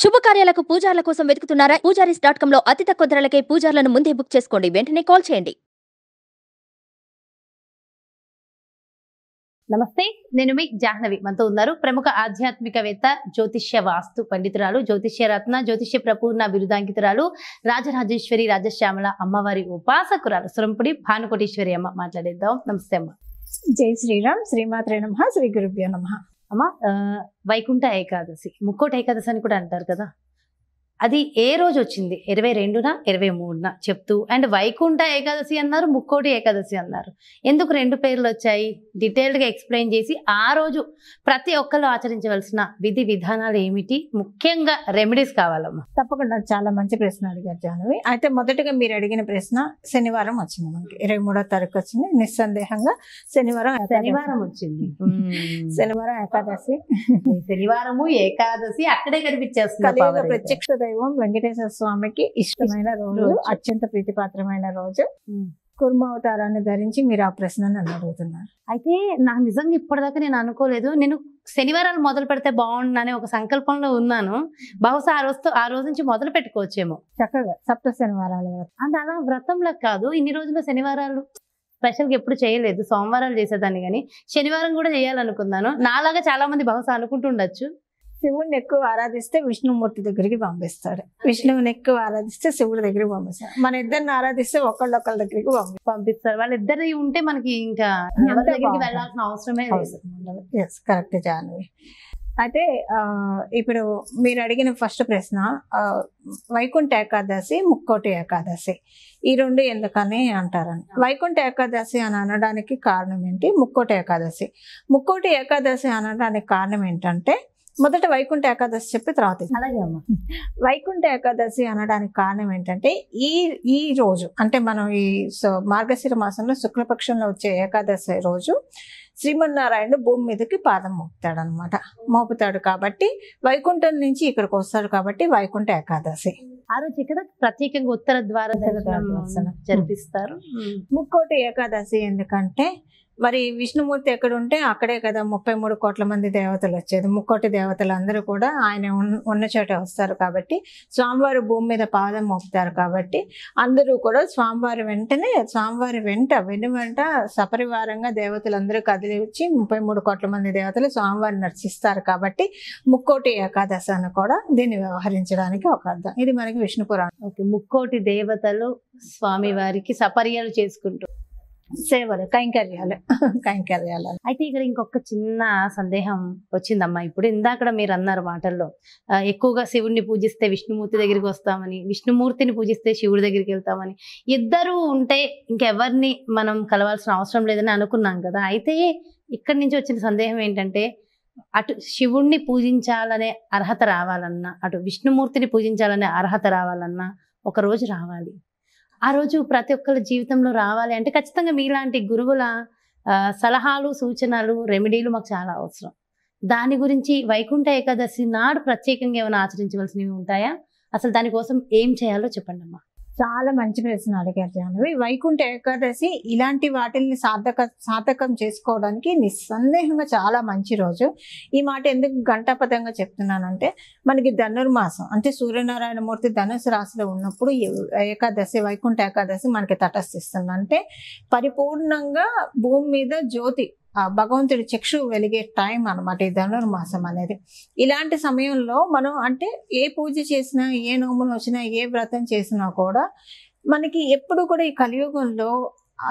శుభకార్యాలకు పూజార్ల కోసం వెతుకుతున్నారా? పూజారీస్.com లో అతి తక్కువ ధరలకే పూజార్లను ముందే బుక్ చేసుకోండి. వెంటనే కాల్ చేయండి. నమస్తే, నేను మీ జాహ్నవి. మనతో ఉన్నారు ప్రముఖ ఆధ్యాత్మికవేత్త, జ్యోతిష్య వాస్తు పండితురాలు, జ్యోతిష్య రత్న, జ్యోతిష్య ప్రపూర్ణ బిరుదాంకితురాలు, రాజరాజేశ్వరి రాజశ్యామల అమ్మవారి ఉపాసకురాలు సురంపుడి భానుకోటేశ్వరి అమ్మ. మాట్లాడేద్దాం. నమస్తే అమ్మ. జై శ్రీరామ్. శ్రీమాత్రే నమః. శ్రీ గురుభ్యో నమః. అమ్మ, వైకుంఠ ఏకాదశి, ముక్కోటి ఏకాదశి అని కూడా అంటారు కదా, అది ఏ రోజు వచ్చింది? 22న 23న చెప్తూ, అండ్ వైకుంఠ ఏకాదశి అన్నారు, ముక్కోటి ఏకాదశి అన్నారు. ఎందుకు రెండు పేర్లు వచ్చాయి? డీటెయిల్డ్గా ఎక్స్ప్లెయిన్ చేసి ఆ రోజు ప్రతి ఒక్కరు ఆచరించవలసిన విధి విధానాలు ఏమిటి, ముఖ్యంగా రెమెడీస్ కావాలమ్మా. తప్పకుండా చాలా మంచి ప్రశ్న అడిగారు జాహ్నవి. అయితే మొదటగా మీరు అడిగిన ప్రశ్న శనివారం వచ్చింది. మనకి 23వ తారీఖు వచ్చింది. నిస్సందేహంగా శనివారం వచ్చింది. శనివారం ఏకాదశి, శనివారము ఏకాదశి అక్కడే కనిపించేస్తుంది. కలియుగ ప్రత్యక్ష దైవం వెంకటేశ్వర స్వామికి ఇష్టమైన రోజు, అత్యంత ప్రీతిపాత్రమైన రోజు. కుర్మ అవతారాన్ని ధరించి మీరు ఆ ప్రశ్న నన్ను అడుగుతున్నారు. అయితే నాకు నిజంగా ఇప్పటిదాకా నేను అనుకోలేదు. నేను శనివారాలు మొదలు పెడితే బాగుండనే ఒక సంకల్పంలో ఉన్నాను. బహుశా ఆ రోజు నుంచి మొదలు పెట్టుకోవచ్చేమో. చక్కగా సప్త శనివారాలు అంటే అలా వ్రతంలో కాదు, ఇన్ని రోజులు శనివారాలు స్పెషల్గా ఎప్పుడు చేయలేదు. సోమవారాలు చేసేదాన్ని, కానీ శనివారం కూడా చేయాలనుకున్నాను. నాలాగా చాలా మంది బహుశా అనుకుంటుండొచ్చు. శివుడిని ఎక్కువ ఆరాధిస్తే విష్ణుమూర్తి దగ్గరికి పంపిస్తాడు, విష్ణువుని ఎక్కువ ఆరాధిస్తే శివుడి దగ్గరికి పంపిస్తాడు. మన ఇద్దరిని ఆరాధిస్తే ఒకళ్ళొకళ్ళ దగ్గరికి పంపిస్తారు. వాళ్ళిద్దరు ఉంటే మనకి ఇంకా ఎవరి దగ్గరికి వెళ్ళాల్సిన అవసరమే లేదు. కరెక్ట్ జాహ్నవి. అయితే ఇప్పుడు మీరు అడిగిన ఫస్ట్ ప్రశ్న, వైకుంఠ ఏకాదశి, ముక్కోటి ఏకాదశి ఈ రెండు ఎందుకని అంటారని. వైకుంఠ ఏకాదశి అని అనడానికి కారణం ఏంటి? ముక్కోటి ఏకాదశి అనడానికి కారణం ఏంటంటే, మొదట వైకుంఠ ఏకాదశి చెప్పి తర్వాత. అలాగే అమ్మ. వైకుంఠ ఏకాదశి అనడానికి కారణం ఏంటంటే, ఈ రోజు అంటే మనం ఈ మార్గశిర మాసంలో శుక్లపక్షంలో వచ్చే ఏకాదశి రోజు శ్రీమన్నారాయణుడు భూమి మీదకి పాదం మోపుతాడు కాబట్టి, వైకుంఠం నుంచి ఇక్కడికి వస్తాడు కాబట్టి వైకుంఠ ఏకాదశి. ఆ రోజు ఇక్కడ ప్రత్యేకంగా ఉత్తర ద్వార దర్శనం జరిపిస్తారు. ముక్కోటి ఏకాదశి ఎందుకంటే, మరి విష్ణుమూర్తి ఎక్కడ ఉంటే అక్కడే కదా 33 కోట్ల మంది దేవతలు వచ్చేది. ముక్కోటి దేవతలు అందరూ కూడా ఆయన ఉన్న చోట వస్తారు కాబట్టి, స్వామివారి భూమి మీద పాదం మోపుతారు కాబట్టి అందరూ కూడా స్వామివారి వెంట సపరివారంగా దేవతలందరూ కదిలి వచ్చి 33 కోట్ల మంది దేవతలు స్వామివారిని నర్చిస్తారు కాబట్టి ముక్కోటి ఏకాదశి అని కూడా దీన్ని వ్యవహరించడానికి ఒక అర్థం. ఇది మనకి విష్ణు పురాణం. ఓకే, ముక్కోటి దేవతలు స్వామివారికి సపర్యాలు చేసుకుంటూ సేవలు, కైంకర్యాలు. అయితే ఇక్కడ ఇంకొక చిన్న సందేహం వచ్చిందమ్మా. ఇప్పుడు ఇందాక మీరు అన్నారు మాటల్లో, ఎక్కువగా శివుడిని పూజిస్తే విష్ణుమూర్తి దగ్గరికి వస్తామని, విష్ణుమూర్తిని పూజిస్తే శివుడి దగ్గరికి వెళ్తామని, ఇద్దరు ఉంటే ఇంకెవరిని మనం కలవాల్సిన అవసరం లేదని అనుకున్నాం కదా. అయితే ఇక్కడి నుంచి వచ్చిన సందేహం ఏంటంటే, అటు శివుణ్ణి పూజించాలనే అర్హత రావాలన్నా, అటు విష్ణుమూర్తిని పూజించాలనే అర్హత రావాలన్నా ఒక రోజు రావాలి. ఆ రోజు ప్రతి ఒక్కరి జీవితంలో రావాలి అంటే ఖచ్చితంగా మీలాంటి గురువుల సలహాలు, సూచనలు, రెమెడీలు మాకు చాలా అవసరం. దాని గురించి వైకుంఠ ఏకాదశి నాడు ప్రత్యేకంగా ఏమైనా ఆచరించవలసినవి ఉంటాయా? అసలు దానికోసం ఏం చేయాలో చెప్పండి అమ్మా. చాలా మంచి ప్రశ్న అడిగారు జాహ్నవి. వైకుంఠ ఏకాదశి ఇలాంటి వాటిని సార్థకం చేసుకోవడానికి నిస్సందేహంగా చాలా మంచి రోజు. ఈ మాట ఎందుకు ఘంటాపథంగా చెప్తున్నానంటే, మనకి ధనుర్మాసం అంటే సూర్యనారాయణ మూర్తి ధనుసు రాశిలో ఉన్నప్పుడు ఏకాదశి, వైకుంఠ ఏకాదశి మనకి తటస్థిస్తుంది. అంటే పరిపూర్ణంగా భూమి మీద జ్యోతి, భగవంతుడి చక్షు వెలిగే టైం అనమాట ఈ ధనుర్మాసం అనేది. ఇలాంటి సమయంలో మనం అంటే ఏ పూజ చేసినా, ఏ నోములు వచ్చినా, ఏ వ్రతం చేసినా కూడా మనకి ఎప్పుడు కూడా ఈ కలియుగంలో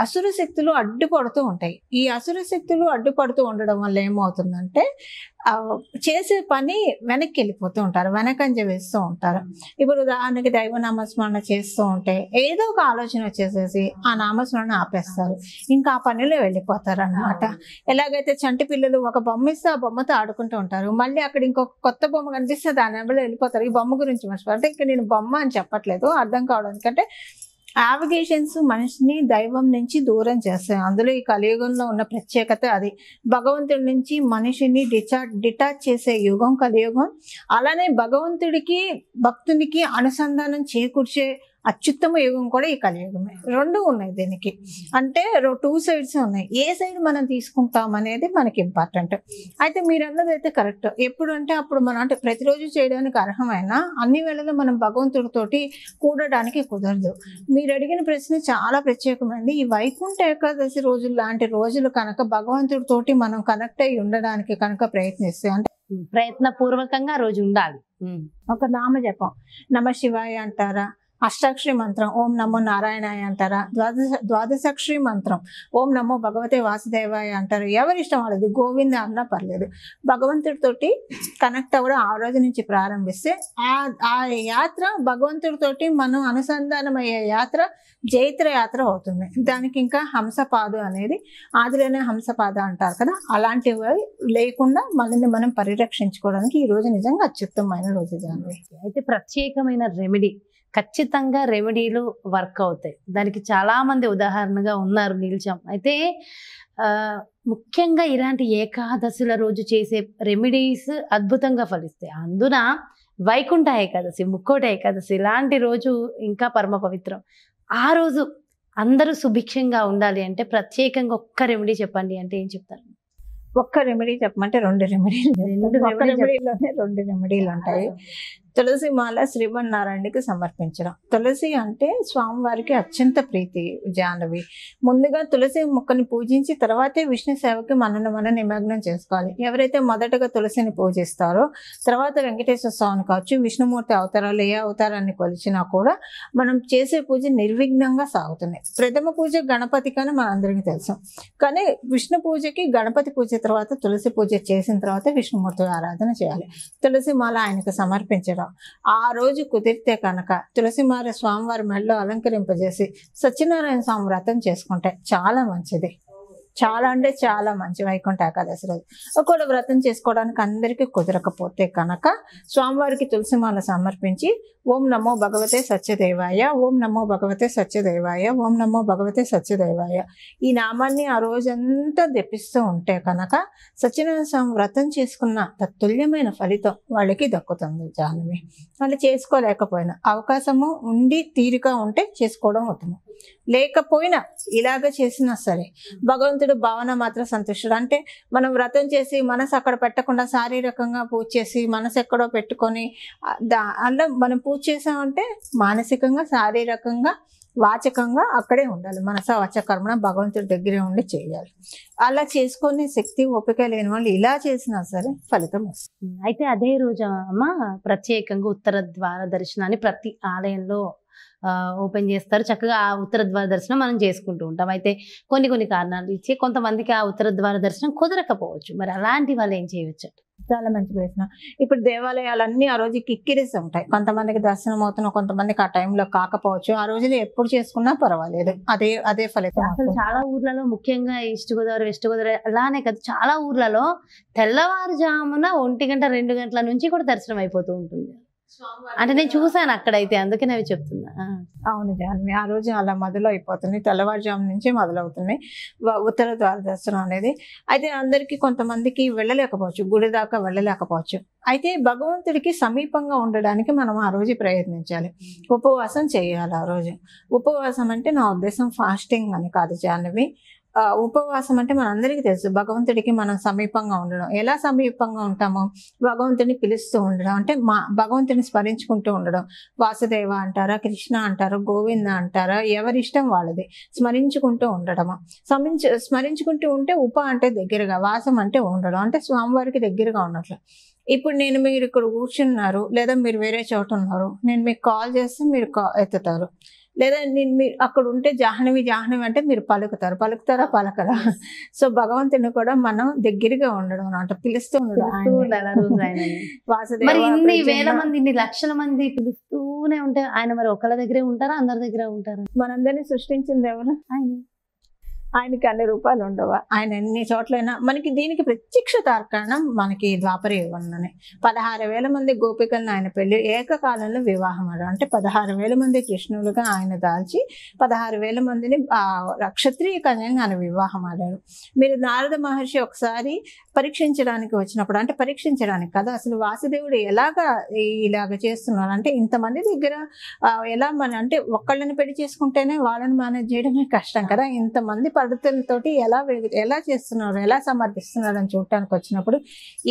అసుర శక్తులు అడ్డుపడుతూ ఉంటాయి. ఈ అసుర శక్తులు అడ్డుపడుతూ ఉండడం వల్ల ఏమవుతుందంటే, చేసే పని వెనక్కి వెళ్ళిపోతూ ఉంటారు, వెనకంజ వేస్తూ ఉంటారు. ఇప్పుడు ఉదాహరణకి దైవ నామస్మరణ చేస్తూ ఉంటే ఏదో ఒక ఆలోచన వచ్చేసేసి ఆ నామస్మరణ ఆపేస్తారు, ఇంకా ఆ పనిలో వెళ్ళిపోతారు అనమాట. ఎలాగైతే చంటి పిల్లలు ఒక బొమ్మ ఇస్తే ఆ బొమ్మతో ఆడుకుంటూ ఉంటారు, మళ్ళీ అక్కడ ఇంకొక కొత్త బొమ్మ కనిపిస్తే దాని వెంబడి వెళ్ళిపోతారు. ఈ బొమ్మ గురించి మర్చిపోతారు. అంటే ఇంకా నేను బొమ్మ అని చెప్పట్లేదు, అర్థం కావడానికి. అంటే యావిగేషన్స్ మనిషిని దైవం నుంచి దూరం చేస్తాయి. అందులో ఈ కలియుగంలో ఉన్న ప్రత్యేకత అది. భగవంతుడి నుంచి మనిషిని డిటాచ్ చేసే యుగం కలియుగం. అలానే భగవంతుడికి భక్తునికి అనుసంధానం చేకూర్చే అత్యుత్తమ యుగం కూడా ఈ కలియుగమే. రెండు ఉన్నాయి దీనికి, అంటే 2 సైడ్స్ ఉన్నాయి. ఏ సైడ్ మనం తీసుకుంటాం అనేది మనకి ఇంపార్టెంట్. అయితే మీరు అన్నది అయితే కరెక్ట్. ఎప్పుడు అంటే అప్పుడు మనం అంటే ప్రతిరోజు చేయడానికి అర్హమైన అన్ని వేళలో మనం భగవంతుడితోటి కూడడానికి కుదరదు. మీరు అడిగిన ప్రశ్న చాలా ప్రత్యేకమైనది. ఈ వైకుంఠ ఏకాదశి రోజులు లాంటి రోజులు కనుక భగవంతుడితోటి మనం కనెక్ట్ అయ్యి ఉండడానికి కనుక ప్రయత్నిస్తే, అంటే ప్రయత్నపూర్వకంగా రోజు ఉండాలి. ఒక నామ జపం, నమ శివాయ అంటారా, అష్టాక్షరి మంత్రం ఓం నమో నారాయణాయ అంటారా, ద్వాదశాక్షరి మంత్రం ఓం నమో భగవతే వాసుదేవాయ అంటారు. ఎవరి ఇష్టం వాళ్ళది, గోవింద అన్నా పర్లేదు. భగవంతుడితోటి కనెక్ట్ అవ్వడం ఆ రోజు నుంచి ప్రారంభిస్తే ఆ యాత్ర భగవంతుడితోటి మనం అనుసంధానం అయ్యే యాత్ర జైత్ర యాత్ర అవుతుంది. దానికి ఇంకా హంసపాదు అనేది ఆదిలోనే హంసపాద అంటారు కదా, అలాంటివి లేకుండా మనల్ని మనం పరిరక్షించుకోవడానికి ఈ రోజు నిజంగా అత్యుత్తమైన రోజు. జాన్వి, అయితే ప్రత్యేకమైన రెమెడీ, ఖచ్చితంగా రెమెడీలు వర్క్ అవుతాయి. దానికి చాలా మంది ఉదాహరణగా ఉన్నారు నిల్చాం. అయితే ముఖ్యంగా ఇలాంటి ఏకాదశుల రోజు చేసే రెమెడీస్ అద్భుతంగా ఫలిస్తాయి. అందున వైకుంఠ ఏకాదశి, ముక్కోటి ఏకాదశి ఇలాంటి రోజు ఇంకా పరమ పవిత్రం. ఆ రోజు అందరూ సుభిక్షంగా ఉండాలి అంటే ప్రత్యేకంగా ఒక్క రెమెడీ చెప్పండి అంటే ఏం చెప్తారు? ఒక్క రెమెడీ చెప్పమంటే 2 రెమెడీలు. ఒక్క రెమెడీలోనే 2 రెమెడీలు ఉంటాయి. తులసి మాల శ్రీమన్నారాయణకి సమర్పించడం. తులసి అంటే స్వామివారికి అత్యంత ప్రీతి. జాహ్నవి, ముందుగా తులసి మొక్కని పూజించి తర్వాతే విష్ణు సేవకి మనల్ని మనం నిమగ్నం చేసుకోవాలి. ఎవరైతే మొదటగా తులసిని పూజిస్తారో తర్వాత వెంకటేశ్వర స్వామిని కావచ్చు, విష్ణుమూర్తి అవతారాలు ఏ అవతారాన్ని కొలిచినా కూడా మనం చేసే పూజ నిర్విఘ్నంగా సాగుతుంది. ప్రథమ పూజ గణపతి కానీ మనందరికీ తెలుసు, కానీ విష్ణు పూజకి గణపతి పూజ తర్వాత తులసి పూజ చేసిన తర్వాత విష్ణుమూర్తి ఆరాధన చేయాలి. తులసి మాల ఆయనకు సమర్పించడం. ఆ రోజు కుదిరితే కనుక తులసిమాల స్వామివారి మెడలో అలంకరింపజేసి సత్యనారాయణ స్వామి వ్రతం చేసుకుంటే చాలా మంచిది. చాలా అంటే చాలా మంచి వైకుంఠ ఏకాదశి రోజు. ఒకవేళ వ్రతం చేసుకోవడానికి అందరికీ కుదరకపోతే కనుక స్వామివారికి తులసిమాల సమర్పించి ఓం నమో భగవతే సత్యదేవాయ, ఓం నమో భగవతే సత్యదేవాయ, ఓం నమో భగవతే సత్యదేవాయ ఈ నామాన్ని ఆ రోజంతా జపిస్తూ ఉంటే కనుక సత్యనారాయణ స్వామి వ్రతం చేసుకున్న తత్తుల్యమైన ఫలితం వాళ్ళకి దక్కుతుంది. జాహ్నవి, వాళ్ళు చేసుకోలేకపోయినా అవకాశము ఉండి తీరిక ఉంటే చేసుకోవడం ఉత్తమం. లేకపోయినా ఇలాగ చేసినా సరే భగవంతుడు భావన మాత్రం సంతుష్టుడు. అంటే మనం వ్రతం చేసి మనసు అక్కడ పెట్టకుండా శారీరకంగా పూజ చేసి మనసు ఎక్కడో పెట్టుకొని అలా మనం పూజ చేసామంటే మానసికంగా, శారీరకంగా, వాచకంగా అక్కడే ఉండాలి. మనస వాచ కర్మణ భగవంతుడి దగ్గరే ఉండి చేయాలి. అలా చేసుకునే శక్తి ఓపిక లేని వాళ్ళు ఇలా చేసినా సరే ఫలితం వస్తుంది. అయితే అదే రోజు అమ్మ ప్రత్యేకంగా ఉత్తర ద్వార దర్శనాన్ని ప్రతి ఆలయంలో ఓపెన్ చేస్తారు. చక్కగా ఆ ఉత్తర ద్వార దర్శనం మనం చేసుకుంటూ ఉంటాం. అయితే కొన్ని కారణాలు ఇచ్చి కొంతమందికి ఆ ఉత్తర ద్వార దర్శనం కుదరకపోవచ్చు. మరి అలాంటి వాళ్ళు ఏం చేయవచ్చు? చాలా మంచి ప్రశ్న. ఇప్పుడు దేవాలయాలన్నీ ఆ రోజు కిక్కిరిసి ఉంటాయి. కొంతమందికి దర్శనం అవుతున్నా, కొంతమందికి ఆ టైంలో కాకపోవచ్చు. ఆ రోజులు ఎప్పుడు చేసుకున్నా పర్వాలేదు, అదే ఫలితం. అసలు చాలా ఊర్లలో, ముఖ్యంగా ఈస్ట్ గోదావరి, వెస్ట్ గోదావరి అలానే కదా, చాలా ఊర్లలో తెల్లవారుజామున 1 గంట 2 గంటల నుంచి కూడా దర్శనం అయిపోతూ ఉంటుంది. అంటే నేను చూసాను అక్కడైతే, అందుకనే అవి చెప్తున్నా. అవును జాహ్నవి, ఆ రోజు అలా మొదలైపోతుంది. తెల్లవారుజాము నుంచి మొదలవుతుంది ఉత్తర ద్వార దర్శనం అనేది. అయితే అందరికీ కొంతమందికి వెళ్ళలేకపోవచ్చు, గుడి దాకా వెళ్ళలేకపోవచ్చు. అయితే భగవంతుడికి సమీపంగా ఉండడానికి మనం ఆ రోజు ప్రయత్నించాలి. ఉపవాసం చేయాలి ఆ రోజు. ఉపవాసం అంటే నా ఉద్దేశం ఫాస్టింగ్ అని కాదు జాహ్నవి. ఉపవాసం అంటే మనందరికీ తెలుసు, భగవంతుడికి మనం సమీపంగా ఉండడం. ఎలా సమీపంగా ఉంటామో భగవంతుడిని పిలుస్తూ ఉండడం, అంటే భగవంతుడిని స్మరించుకుంటూ ఉండడం. వాసుదేవ అంటారా, కృష్ణ అంటారా, గోవింద అంటారా, ఎవరి ఇష్టం వాళ్ళది. స్మరించుకుంటూ ఉండడము. స్మరించుకుంటూ ఉంటే ఉప అంటే దగ్గరగా, వాసం అంటే ఉండడం, అంటే స్వామివారికి దగ్గరగా ఉన్నట్లు. ఇప్పుడు మీరు ఇక్కడ కూర్చున్నారు, లేదా మీరు వేరే చోట ఉన్నారు, నేను మీకు కాల్ చేస్తే మీరు ఎత్తుతారు. లేదా మీరు అక్కడ ఉంటే జాహ్నవి అంటే మీరు పలుకుతారా పలకరా. సో భగవంతుని కూడా మనం దగ్గరగా ఉండడం అన్నమాట, పిలుస్తూ ఉండడం. మరి ఇన్ని వేల మంది, ఇన్ని లక్షల మంది పిలుస్తూనే ఉంటే ఆయన మరి ఒకళ్ళ దగ్గరే ఉంటారా, అందరి దగ్గర ఉంటారా? మనందరినీ సృష్టించింది ఎవరు? ఆయనకి అన్ని రూపాయలు ఉండవా? ఆయన ఎన్ని చోట్లైనా మనకి దీనికి ప్రత్యక్ష తార్కాణం మనకి ద్వాపర యుగంలోనే 16,000 మంది గోపికలను ఆయన పెళ్లి ఏకకాలంలో వివాహం ఆడారు. అంటే 16,000 మంది కృష్ణులుగా ఆయన దాల్చి 16,000 మందిని క్షత్రియ కన్యగా ఆయన వివాహం ఆడారు. మీరు నారద మహర్షి ఒకసారి పరీక్షించడానికి వచ్చినప్పుడు, అంటే పరీక్షించడానికి కదా, అసలు వాసుదేవుడు ఇలాగ చేస్తున్నారు అంటే ఇంతమంది దగ్గర ఎలా అంటే ఒక్కళ్ళని పెళ్లి చేసుకుంటేనే వాళ్ళని మేనేజ్ చేయడమే కష్టం కదా, ఇంతమంది పద్ధతులతోటి ఎలా చేస్తున్నారు, ఎలా సమర్పిస్తున్నారు అని చూడటానికి వచ్చినప్పుడు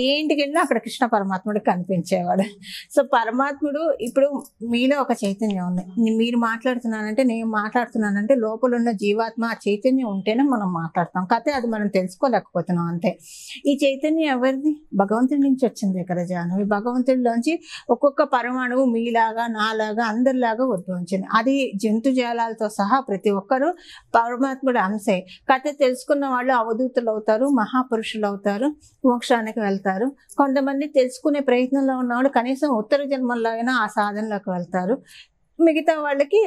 ఏ ఇంటికి వెళ్ళినా అక్కడ కృష్ణ పరమాత్ముడు కనిపించేవాడు. సో పరమాత్ముడు ఇప్పుడు మీలో ఒక చైతన్యం ఉంది, మీరు మాట్లాడుతున్నానంటే నేను మాట్లాడుతున్నానంటే లోపల ఉన్న జీవాత్మ ఆ చైతన్యం ఉంటేనే మనం మాట్లాడతాం, కాకపోతే అది మనం తెలుసుకోలేకపోతున్నాం అంతే. ఈ చైతన్యం ఎవరిది? భగవంతుడి నుంచి వచ్చింది కదా జాహ్నవి. భగవంతుడిలోంచి ఒక్కొక్క పరమాణువు మీలాగా నాలాగా అందరిలాగా ఉద్భవించింది. అది జంతుజాలాలతో సహా ప్రతి ఒక్కరూ పరమాత్ముడు అంశే. కథ తెలుసుకున్న వాళ్ళు అవధూతులు అవుతారు, మహాపురుషులు అవుతారు, మోక్షానికి వెళ్తారు. కొంతమంది తెలుసుకునే ప్రయత్నంలో ఉన్నవాళ్ళు కనీసం ఉత్తర జన్మల్లో అయినా ఆ సాధనలోకి వెళ్తారు. మిగతా వాళ్ళకి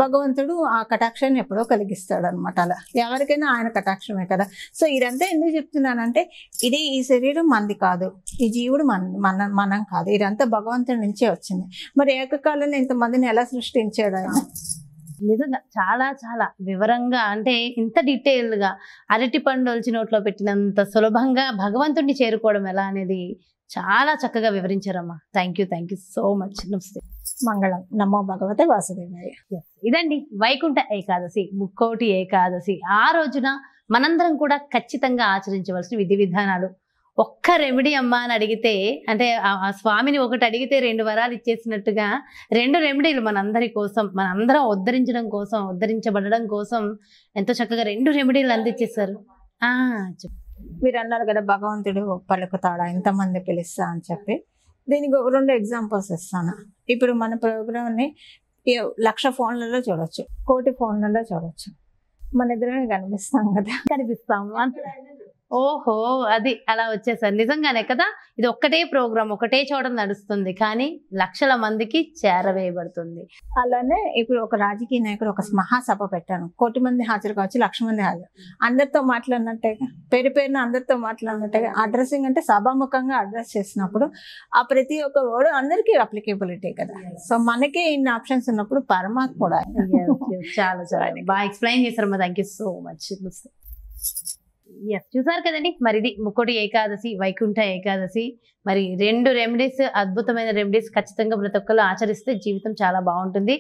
భగవంతుడు ఆ కటాక్షాన్ని ఎప్పుడో కలిగిస్తాడు అనమాట. అలా ఎవరికైనా ఆయన కటాక్షమే కదా. సో ఇదంతా ఎందుకు చెప్తున్నానంటే ఈ శరీరం మనది కాదు, ఈ జీవుడు మనం కాదు, ఇదంతా భగవంతుడి నుంచే వచ్చింది. మరి ఏకకాలంలో ఇంతమందిని ఎలా సృష్టించాడు ఆయన? నిజంగా చాలా చాలా వివరంగా, అంటే ఇంత డీటెయిల్ గా అరటి పండు ఒలిచి నోట్లో పెట్టినంత సులభంగా భగవంతుడిని చేరుకోవడం ఎలా అనేది చాలా చక్కగా వివరించారమ్మా. Thank you so much. నమస్తే. మంగళం. నమో భగవతే వాసుదేవాయ. ఇదండి వైకుంఠ ఏకాదశి, ముక్కోటి ఏకాదశి. ఆ రోజున మనందరం కూడా ఖచ్చితంగా ఆచరించవలసిన విధి విధానాలు. ఒక్క రెమెడీ అమ్మా అని అడిగితే, అంటే ఆ స్వామిని ఒకటి అడిగితే 2 వరాలు ఇచ్చేసినట్టుగా 2 రెమెడీలు మనందరి కోసం, మనందరం ఉద్ధరించబడడం కోసం ఎంతో చక్కగా 2 రెమెడీలు అందించేశారు. మీరు అన్నారు కదా భగవంతుడు పలుకుతాడా ఇంతమంది పిలుస్తా అని చెప్పి. దీనికి 2 ఎగ్జాంపుల్స్ ఇస్తాను. ఇప్పుడు మన ప్రోగ్రామ్ని 1,00,000 ఫోన్లలో చూడొచ్చు, 1,00,000 ఫోన్లలో చూడొచ్చు, మన ఇద్దరమే కనిపిస్తాం కదా, కనిపిస్తాము. ఓహో, అది అలా వచ్చేసారు. నిజంగానే కదా, ఇది ఒక్కటే ప్రోగ్రామ్ ఒకటే చోట నడుస్తుంది, కానీ లక్షల మందికి చేరవేయబడుతుంది. అలానే ఇప్పుడు ఒక రాజకీయ నాయకుడు ఒక మహాసభ పెట్టాను, 1,00,000 మంది హాజరు కావచ్చు, 1,00,000 మంది హాజరు, అందరితో మాట్లాడినట్టేగా, పేరున అందరితో మాట్లాడినట్టుగా అడ్రస్సింగ్ అంటే సభాముఖంగా అడ్రస్ చేసినప్పుడు ఆ ప్రతి ఒక్క వర్డ్ అందరికీ అప్లికేబిలిటీ కదా. సో మనకే ఇన్ని ఆప్షన్స్ ఉన్నప్పుడు పరమాత్ముడు చాలా చాలా బాగా ఎక్స్ప్లెయిన్ చేశారమ్మా. Thank you so much. చూసారు కదండి, మరి ఇది ముక్కోటి ఏకాదశి, వైకుంఠ ఏకాదశి. మరి 2 రెమెడీస్, అద్భుతమైన రెమెడీస్ ఖచ్చితంగా ప్రతి ఒక్కరు ఆచరిస్తే జీవితం చాలా బాగుంటుంది.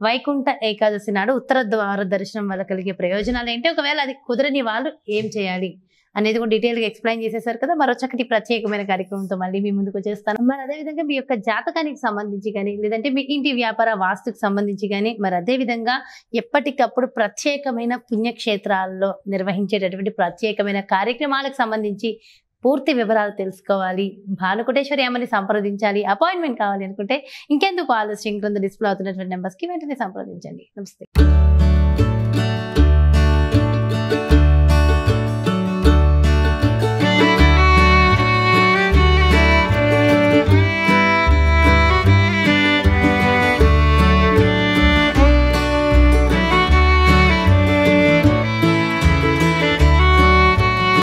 వైకుంఠ ఏకాదశి నాడు ఉత్తర ద్వార దర్శనం వల్ల కలిగే ప్రయోజనాలు ఏంటి, ఒకవేళ అది కుదరని వాళ్ళు ఏం చేయాలి అనేది కూడా డీటెయిల్గా ఎక్స్ప్లెయిన్ చేసేసారు కదా. మరో చక్కటి ప్రత్యేకమైన కార్యక్రమంతో మళ్ళీ మీ ముందుకు వచ్చేస్తాను. మరి అదేవిధంగా మీ యొక్క జాతకానికి సంబంధించి కానీ, లేదంటే మీ ఇంటి వ్యాపార వాస్తుకు సంబంధించి కానీ, మరి అదేవిధంగా ఎప్పటికప్పుడు ప్రత్యేకమైన పుణ్యక్షేత్రాల్లో నిర్వహించేటటువంటి ప్రత్యేకమైన కార్యక్రమాలకు సంబంధించి పూర్తి వివరాలు తెలుసుకోవాలి, భానుకోటేశ్వరి అమ్మని సంప్రదించాలి, అపాయింట్మెంట్ కావాలి అనుకుంటే ఇంకెందుకు ఆలస్యం, క్రింద డిస్ప్లే అవుతున్నటువంటి నెంబర్స్కి వెంటనే సంప్రదించండి. నమస్తే.